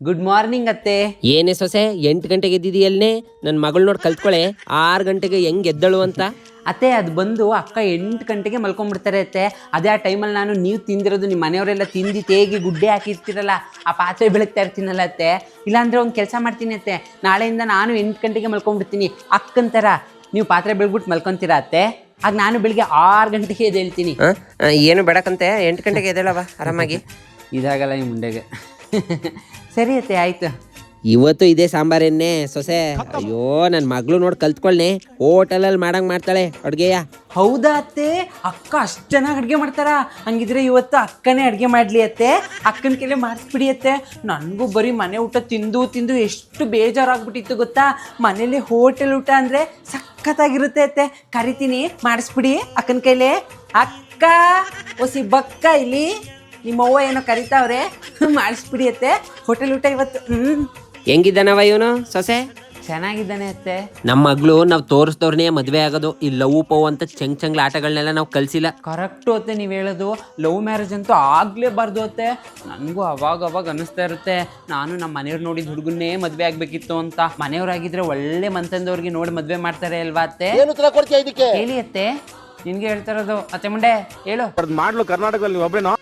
Good morning ಅತ್ತೆ. ಏನೇ ಸೊಸೆ 8 ಗಂಟೆಗೆ ಎದ್ದಿದೀಯಲ್ನೇ? ನನ್ನ ಮಗಳು ನೋಡಿ ಕಲ್ತ್ಕೊಳೆ 6 ಗಂಟೆಗೆ ಹೆಂಗ್ ಎದ್ದಳು ಅಂತ. ಅತ್ತೆ ಅದು ಬಂದು ಅಕ್ಕ 8 ಗಂಟೆಗೆ ಮಲ್ಕೊಂಡ್ಬಿಡ್ತಾರೆ ಅತ್ತೆ. ಅದೇ ಆ ಟೈಮಲ್ಲಿ ನಾನು ನೀವು ತಿಂದಿರೋದು ನಿಮ್ಮ ಮನೆಯವರೆಲ್ಲ ತಿಂದು ತೇಗಿ ಗುಡ್ಡೆ ಹಾಕಿರ್ತೀರಲ್ಲ, ಆ ಪಾತ್ರೆ ಬೆಳಗ್ತಾ ಇರ್ತೀನಲ್ಲ ಅತ್ತೆ. ಇಲ್ಲಾಂದರೆ ಒಂದು ಕೆಲಸ ಮಾಡ್ತೀನಿ ಅತ್ತೆ, ನಾಳೆಯಿಂದ ನಾನು 8 ಗಂಟೆಗೆ ಮಲ್ಕೊಂಡ್ಬಿಡ್ತೀನಿ. ಅಕ್ಕಂತರ ನೀವು ಪಾತ್ರೆ ಬೆಳಗ್ಬಿಟ್ಟು ಮಲ್ಕೊತೀರಾ ಅತ್ತೆ? ಆಗ ನಾನು ಬೆಳಿಗ್ಗೆ 6 ಗಂಟೆಗೆ ಎದ್ದೇಳ್ತೀನಿ. ಏನು ಬೇಡಕ್ಕಂತೆ 8 ಗಂಟೆಗೆ ಎದ್ದೇಳವ ಆರಾಮಾಗಿ. ಇದಾಗಲ್ಲ ಈ ಮುಂಡೆಗೆ. ಸರಿ ಅತ್ತೆ, ಆಯಿತು. ಇವತ್ತು ಇದೇ ಸಾಂಬಾರೆನ್ನೇ ಸೊಸೆ. ಅಯ್ಯೋ ನನ್ನ ಮಗಳು ನೋಡಿ ಕಲ್ತ್ಕೊಳ್ನೆ, ಹೋಟೆಲಲ್ಲಿ ಮಾಡಂಗೆ ಮಾಡ್ತಾಳೆ ಅಡುಗೆಯ. ಹೌದಾ ಅತ್ತೆ? ಅಕ್ಕ ಅಷ್ಟು ಚೆನ್ನಾಗಿ ಅಡುಗೆ ಮಾಡ್ತಾರ? ಹಂಗಿದ್ರೆ ಇವತ್ತು ಅಕ್ಕನೇ ಅಡುಗೆ ಮಾಡಲಿ ಅತ್ತೆ. ಅಕ್ಕನ ಕೈಲೇ ಮಾಡಿಸ್ಬಿಡಿ ಅತ್ತೆ. ನನಗೂ ಬರೀ ಮನೆ ಊಟ ತಿಂದು ತಿಂದು ಎಷ್ಟು ಬೇಜಾರಾಗ್ಬಿಟ್ಟಿತ್ತು ಗೊತ್ತಾ. ಮನೇಲಿ ಹೋಟೆಲ್ ಊಟ ಅಂದರೆ ಸಖತ್ತಾಗಿರುತ್ತೆ ಅತ್ತೆ. ಕರಿತೀನಿ, ಮಾಡಿಸ್ಬಿಡಿ ಅಕ್ಕನ ಕೈಲೇ. ಅಕ್ಕ ಒಸಿ ಬಕ್ಕ, ಇಲ್ಲಿ ನಿಮ್ಮವ್ವ ಏನೋ ಕರಿತಾವ್ರೆ, ಮಾಡಿಸ್ಬಿಡಿ ಅತ್ತೆ ಹೋಟೆಲ್ ಊಟ ಇವತ್ತು. ಹೆಂಗಿದ್ದಾನವ ಇವನು ಸೊಸೆ? ಚೆನ್ನಾಗಿದ್ದಾನೆ ಅತ್ತೆ. ನಮ್ಮ ಮಗಳು ನಾವು ತೋರಿಸ್ದವ್ರನ್ನೇ ಮದುವೆ ಆಗೋದು. ಈ ಲವ್ ಪವ್ ಅಂತ ಚಂಗ್ಲ ಆಟಗಳನ್ನೆಲ್ಲ ನಾವು ಕಲಿಸಿಲ್ಲ. ಕರೆಕ್ಟು ಅತ್ತೆ ನೀವು ಹೇಳೋದು. ಲವ್ ಮ್ಯಾರೇಜ್ ಅಂತೂ ಆಗಲೇಬಾರ್ದು ಅತ್ತೆ. ನನಗೂ ಅವಾಗ ಅನ್ನಿಸ್ತಾ ಇರುತ್ತೆ, ನಾನು ನಮ್ಮ ಮನೆಯವ್ರು ನೋಡಿದ ಹುಡುಗನ್ನೇ ಮದುವೆ ಆಗಬೇಕಿತ್ತು ಅಂತ. ಮನೆಯವ್ರಾಗಿದ್ರೆ ಒಳ್ಳೆ ಮನ್ತಂದವ್ರಿಗೆ ನೋಡಿ ಮದುವೆ ಮಾಡ್ತಾರೆ ಅಲ್ವಾ ಅತ್ತೆ? ಹೇಳಿ ಅತ್ತೆ, ನಿನ್ಗೆ ಹೇಳ್ತಾ ಇರೋದು. ಅತ್ತೆ ಮುಂಡೆ ಹೇಳು. ಮಾಡ್ಲು ಕರ್ನಾಟಕದಲ್ಲಿ ಒಬ್ಬರೇನೋ